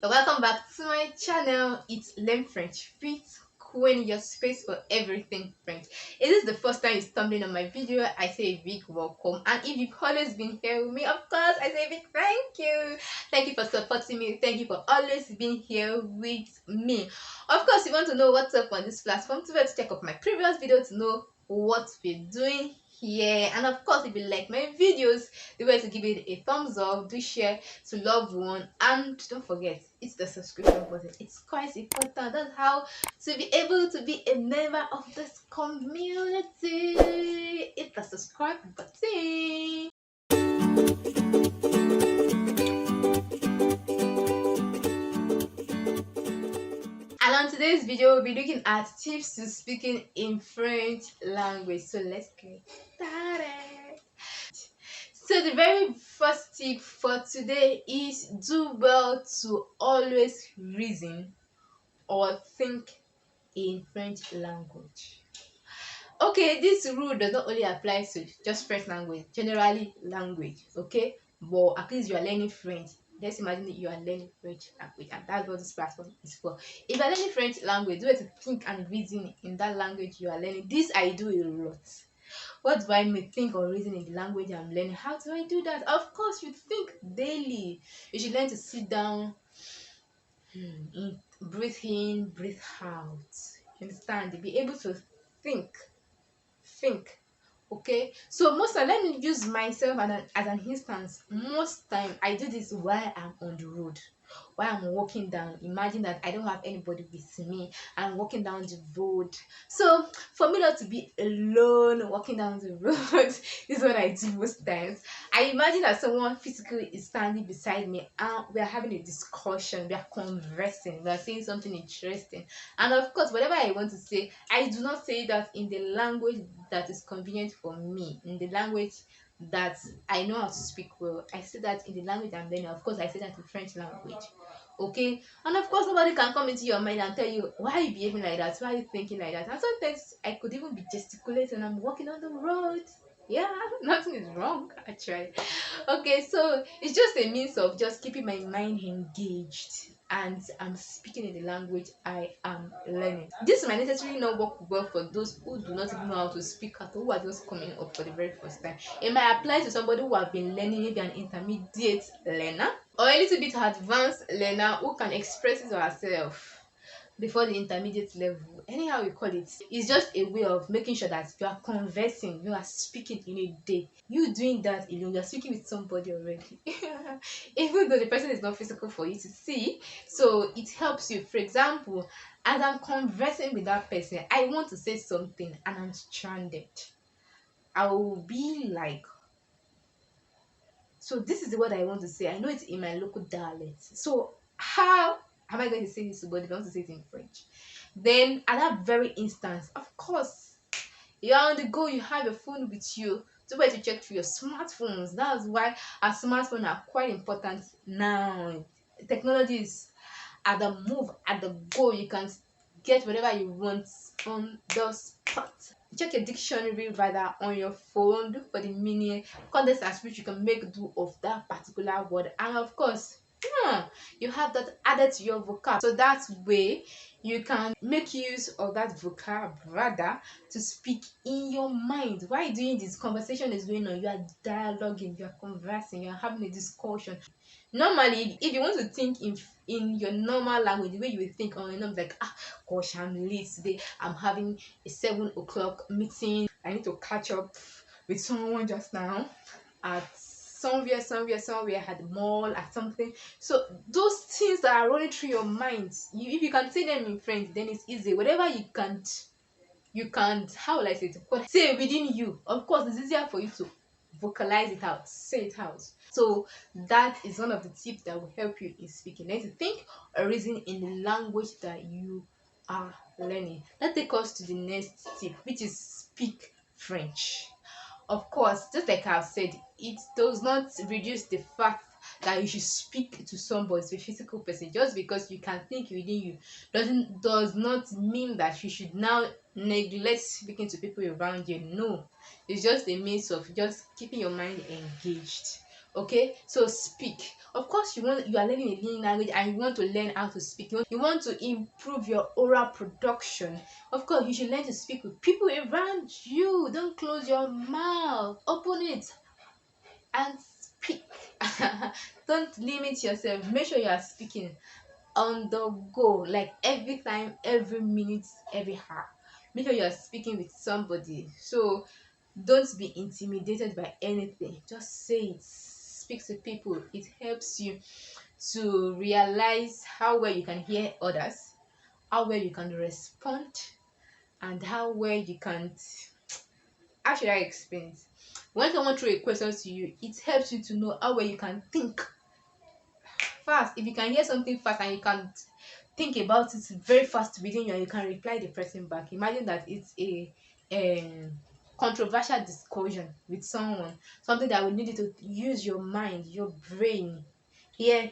So welcome back to my channel. It's Learn French with Queen, your space for everything French. If this is the first time you're stumbling on my video, I say a big welcome. And if you've always been here with me, of course, I say a big thank you. Thank you for supporting me. Thank you for always being here with me. Of course, you want to know what's up on this platform, to check out my previous video to know what we're doing here. And of course, if you like my videos, the way to give it a thumbs up, do share to loved one, and don't forget, it's the subscription button. It's quite important. That's how to be able to be a member of this community. It's the subscribe button. And on today's video, we'll be looking at tips to speaking in French language. So let's get started. So the very first tip for today is do well to always reason or think in French language. Okay, this rule does not only apply to just French language, generally language, okay? But at least you are learning French. Let's imagine that you are learning French language, and that's what this platform is for. If you are learning French language, do it to think and reason in that language you are learning. This I do a lot. What do I mean? Think or reason in the language I'm learning? How do I do that? Of course, you think daily. You should learn to sit down, breathe in, breathe out. You understand? Be able to think. Think. Okay, so most time, let me use myself as an instance. Most time I do this while I'm on the road, while I'm walking down. Imagine that I don't have anybody with me. I'm walking down the road. So for me not to be alone walking down the road is what I do most times. I imagine that someone physically is standing beside me and we are having a discussion, we are conversing, we are saying something interesting. And of course, whatever I want to say, I do not say that in the language that is convenient for me, in the language that I know how to speak well. I say that in the language I'm learning. Of course, I say that in French language. Okay, and of course, nobody can come into your mind and tell you why are you behaving like that, why are you thinking like that. And sometimes I could even be gesticulating. I'm walking on the road. Yeah, nothing is wrong actually. Okay, so it's just a means of just keeping my mind engaged and I'm speaking in the language I am learning. This might necessarily not work well for those who do not even know how to speak at all, who are just coming up for the very first time. It might apply to somebody who have been learning, maybe an intermediate learner or a little bit advanced learner who can express it herself before the intermediate level. Anyhow you call it, it's just a way of making sure that you are conversing, you are speaking in a day. You doing that alone, you're speaking with somebody already. Even though the person is not physical for you to see, so it helps you. For example, as I'm conversing with that person, I want to say something and I'm stranded. I will be like, so this is what I want to say. I know it's in my local dialect. So how am I going to say this to somebody if I want to say it in French? Then at that very instance, of course, you're on the go, you have your phone with you. So where to check through your smartphones. That's why our smartphones are quite important now. Technology is at the move, at the go. You can get whatever you want on the spot. Check your dictionary rather on your phone, look for the meaning, context as which you can make do of that particular word, and of course, you have that added to your vocab. So that way you can make use of that vocab rather to speak in your mind. While doing this, conversation is going on, you are dialoguing, you are conversing, you are having a discussion. Normally, if you want to think in your normal language, the way you will think on your normal, like, gosh, I'm late today, I'm having a 7 o'clock meeting, I need to catch up with someone just now at somewhere at the mall, at something. So those things that are running through your mind, if you can say them in French, then it's easy. Whatever you can't, how will I say it, but say within you, of course it's easier for you to vocalize it out, say it out. So that is one of the tips that will help you in speaking. Learn to think or reason in the language that you are learning. That takes us to the next tip, which is speak French. Of course, just like I've said, it does not reduce the fact that you should speak to somebody, to a physical person. Just because you can think within you does not mean that you should now neglect speaking to people around you. No, it's just a means of just keeping your mind engaged. Okay, so speak. Of course, you are learning a new language and you want to learn how to speak. You want to improve your oral production. Of course, you should learn to speak with people around you. Don't close your mouth. Open it and speak. Don't limit yourself. Make sure you are speaking on the go, like every time, every minute, every hour. Make sure you are speaking with somebody. So don't be intimidated by anything. Just say it. Speak to people. It helps you to realize how well you can hear others, how well you can respond, and how well you can. How should I explain it? When someone throws a question to you, it helps you to know how well you can think fast. If you can hear something fast and you can think about it very fast within you and you can reply the person back. Imagine that it's a controversial discussion with someone, something that will need you to use your mind, your brain, here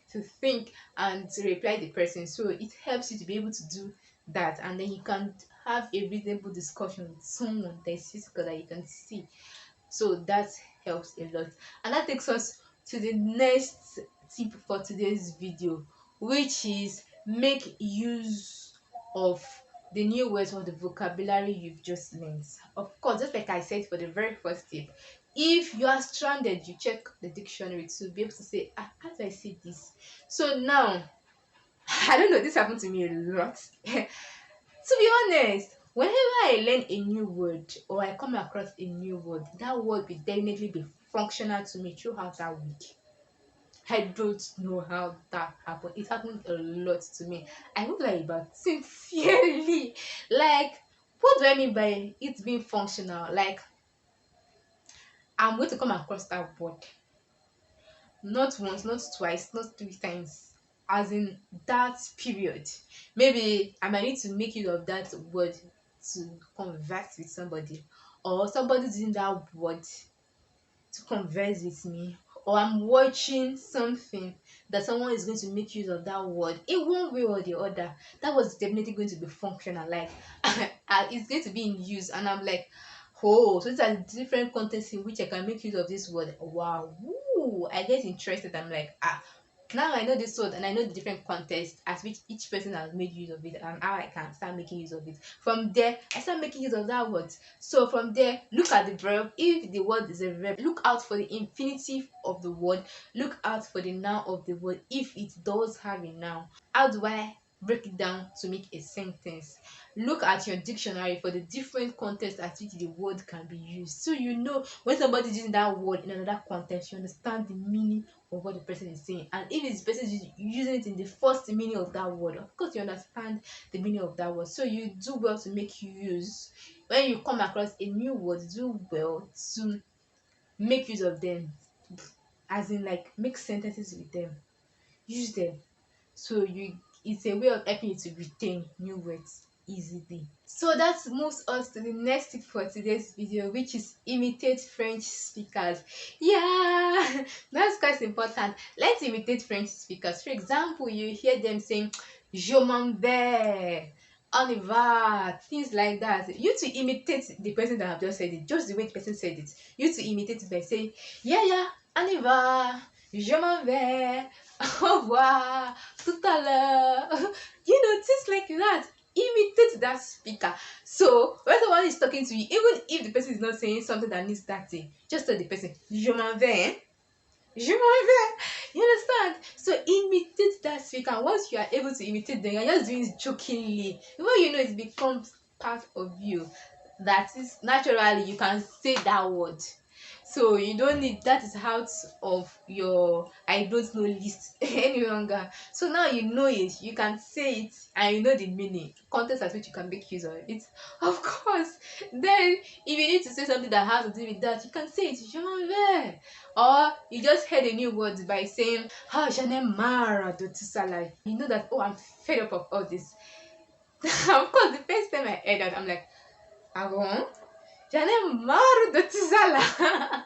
to think and to reply the person. So it helps you to be able to do that, and then you can have a reasonable discussion with someone that is physical that you can see. So that helps a lot, and that takes us to the next tip for today's video, which is make use of the new words or the vocabulary you've just learned. Of course, just like I said for the very first tip, if you are stranded, you check the dictionary to be able to say, how do I say this? So now, I don't know, this happened to me a lot. To be honest, whenever I learn a new word or I come across a new word, that word will definitely be functional to me throughout that week. I don't know how that happened. It happened a lot to me. I hope like about sincerely. Like, what do I mean by it being functional? Like, I'm going to come across that word not once, not twice, not three times, as in that period. Maybe I might need to make use of that word to converse with somebody, or somebody's using that word to converse with me, or I'm watching something that someone is going to make use of that word in one way or the other. That was definitely going to be functional, like it's going to be in use, and I'm like, oh, so these are different contexts in which I can make use of this word. Wow. Ooh, I get interested. I'm like, now I know this word and I know the different contexts at which each person has made use of it and how I can start making use of it. From there, I start making use of that word. So from there, look at the verb. If the word is a verb, look out for the infinitive of the word. Look out for the noun of the word if it does have a noun. How do I break it down to make a sentence? Look at your dictionary for the different contexts at which the word can be used, so you know when somebody is using that word in another context, you understand the meaning of what the person is saying. And if this person is using it in the first meaning of that word, of course you understand the meaning of that word. So you do well to make use, when you come across a new word, do well to make use of them, as in like make sentences with them, use them. So you, it's a way of helping you to retain new words easily. So that moves us to the next tip for today's video, which is imitate French speakers. Yeah, that's quite important. Let's imitate French speakers. For example, you hear them saying je m'en vais, on y va, things like that. You to imitate the person that have just said it, just the way the person said it. You to imitate it by saying yeah, on y va, je m'en vais, au revoir, tout à l'heure. You know, things like that. Imitate that speaker. So when someone is talking to you, even if the person is not saying something that needs that thing, just tell the person, je m'en vais. Je m'en vais. You understand? So imitate that speaker. And once you are able to imitate them, you're just doing it jokingly. Before you know, it becomes part of you. That is naturally you can say that word. So you don't need that, is out of your I don't know list any longer. So now you know it, you can say it, and you know the meaning, context at which you can make use of it. Of course, then if you need to say something that has to do with that, you can say it, je m'en vais. Or you just heard a new word by saying, oh, j'en ai marre de tout ça là. You know that, oh, I'm fed up of all this. Of course, the first time I heard that, I'm like, ah bon? J'en ai marre de tout ça là.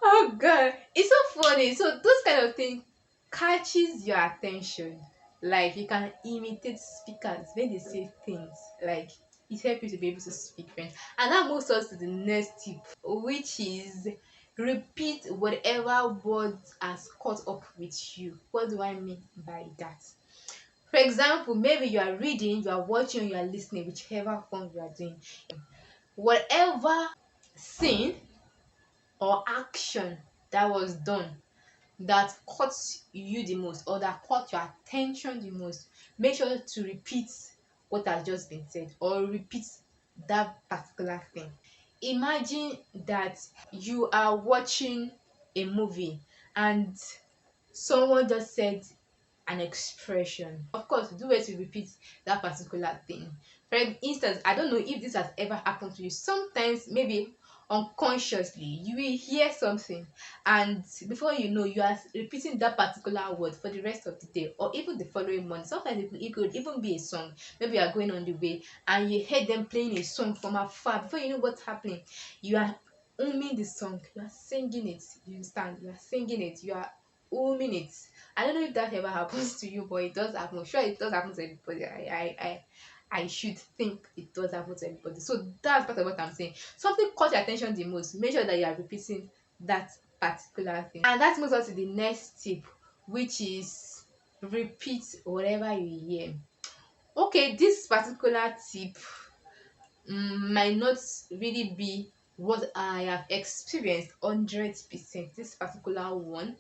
Oh god, it's so funny. So those kind of things catches your attention. Like you can imitate speakers when they say things. Like it helps you to be able to speak French. And that moves us to the next tip, which is repeat whatever words has caught up with you. What do I mean by that? For example, maybe you are reading, you are watching, you are listening, whichever form you are doing. Whatever scene or action that was done that caught you the most or that caught your attention the most, make sure to repeat what has just been said or repeat that particular thing. Imagine that you are watching a movie and someone just said an expression. Of course, do it to repeat that particular thing. For instance, I don't know if this has ever happened to you. Sometimes, maybe unconsciously, you will hear something, and before you know, you are repeating that particular word for the rest of the day or even the following month. Sometimes it could even be a song. Maybe you are going on the way and you heard them playing a song from afar. Before you know what's happening, you are humming the song, you are singing it. You understand? You are singing it, you are humming it. I don't know if that ever happens to you, but it does happen. I'm sure it does happen to everybody. I should think it does happen to everybody. So that's part of what I'm saying. Something caught your attention the most. Make sure that you are repeating that particular thing. And that moves us to the next tip, which is repeat whatever you hear. Okay, this particular tip might not really be what I have experienced 100%. This particular one,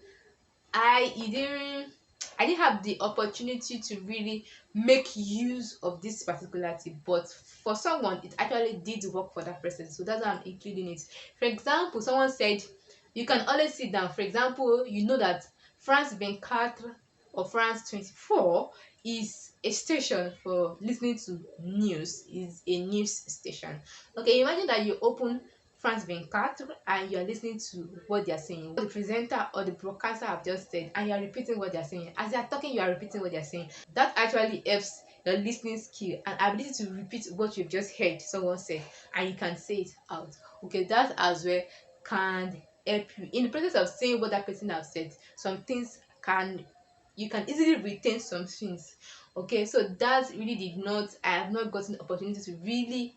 I didn't I didn't have the opportunity to really make use of this particular tip, but for someone it actually did work for that person. So that's why I'm including it. For example, someone said you can always sit down. For example, you know that France 24 or France 24 is a station for listening to news, is a news station. Okay, imagine that you open France 24 and you are listening to what they are saying, what the presenter or the broadcaster have just said, and you are repeating what they are saying. As they are talking, you are repeating what they are saying. That actually helps your listening skill and ability to repeat what you've just heard someone say, and you can say it out. Okay, that as well can help you in the process of saying what that person has said. Some things can you can easily retain some things. Okay, so that really did not I have not gotten the opportunity to really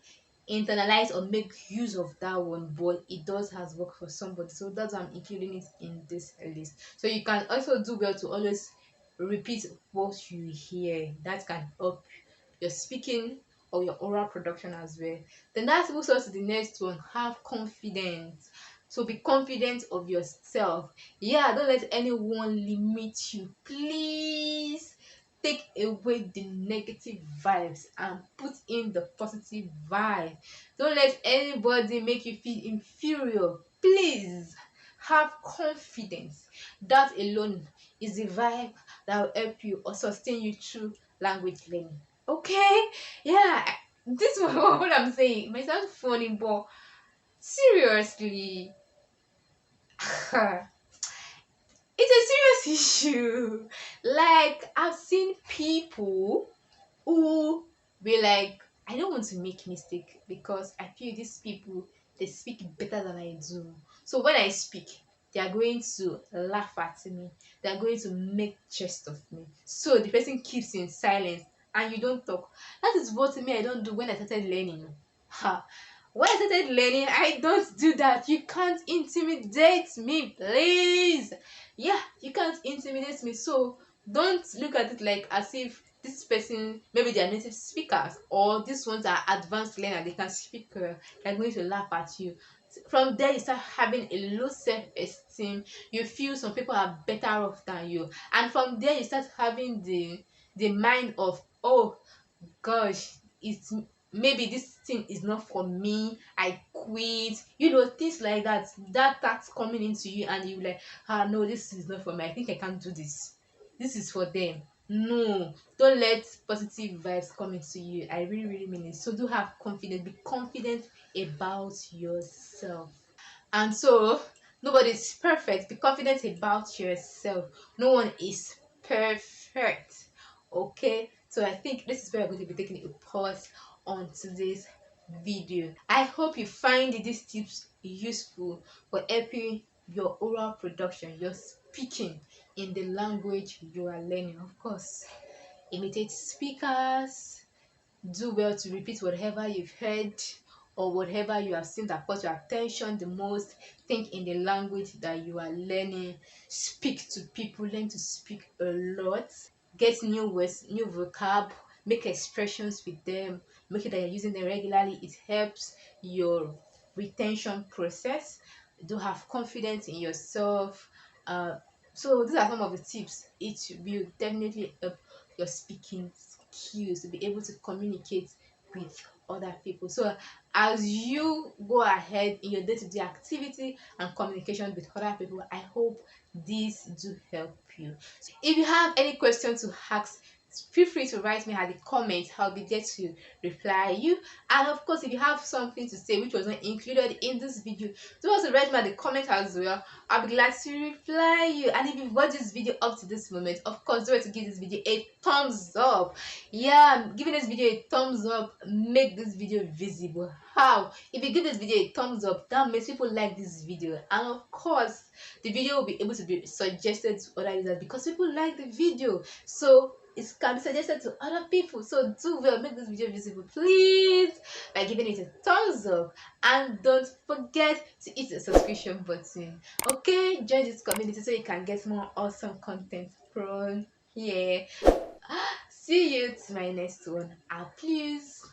internalize or make use of that one, but it does has worked for somebody. So that's why I'm including it in this list. So you can also do well to always repeat what you hear. That can help your speaking or your oral production as well. Then that moves us to the next one. Have confidence. So be confident of yourself. Yeah, don't let anyone limit you. Please take away the negative vibes and put in the positive vibe. Don't let anybody make you feel inferior. Please have confidence. That alone is the vibe that will help you or sustain you through language learning. Okay? Yeah, this is what I'm saying. It might sound funny, but seriously, it's a serious issue. Like, I've seen people who be like, I don't want to make mistake because I feel these people, they speak better than I do. So when I speak, they are going to laugh at me. They are going to make jest of me. So the person keeps in silence and you don't talk. That is what me I don't do when I started learning. Ha. When I started learning, I don't do that. You can't intimidate me, please. Yeah, you can't intimidate me. So don't look at it like as if this person, maybe they are native speakers or these ones are advanced learner, they can speak, they're going to laugh at you. From there you start having a low self-esteem. You feel some people are better off than you, and from there you start having the mind of, oh gosh, it's maybe this thing is not for me, I quit, things like that. That starts coming into you and you like, ah no, this is not for me, I think I can't do this, this is for them. No, don't let positive vibes come into you. I really really mean it. So do have confidence, be confident about yourself. And so nobody is perfect. Be confident about yourself. No one is perfect. Okay, so I think this is where I'm going to be taking a pause on today's video. I hope you find these tips useful for helping your oral production, your speaking in the language you are learning. Of course, imitate speakers, do well to repeat whatever you've heard or whatever you have seen that caught your attention the most. Think in the language that you are learning. Speak to people, learn to speak a lot, get new words, new vocab, make expressions with them, make sure that you're using them regularly. It helps your retention process. Do have confidence in yourself. So these are some of the tips. It will definitely help your speaking skills to be able to communicate with other people. So as you go ahead in your day-to-day activity and communication with other people, I hope these do help you. So if you have any questions to ask, feel free to write me at the comment. I'll be there to reply you. And of course, if you have something to say which was not included in this video, do also write me at the comment as well. I'll be glad to reply you. And if you've watched this video up to this moment, of course, don't forget to give this video a thumbs up. Yeah, I'm giving this video a thumbs up. Make this video visible. How? If you give this video a thumbs up, that makes people like this video, and of course the video will be able to be suggested to other users because people like the video, so it can be suggested to other people. So do well, make this video visible please by giving it a thumbs up, and don't forget to hit the subscription button. Okay, join this community so you can get more awesome content from here. See you to my next one. Please.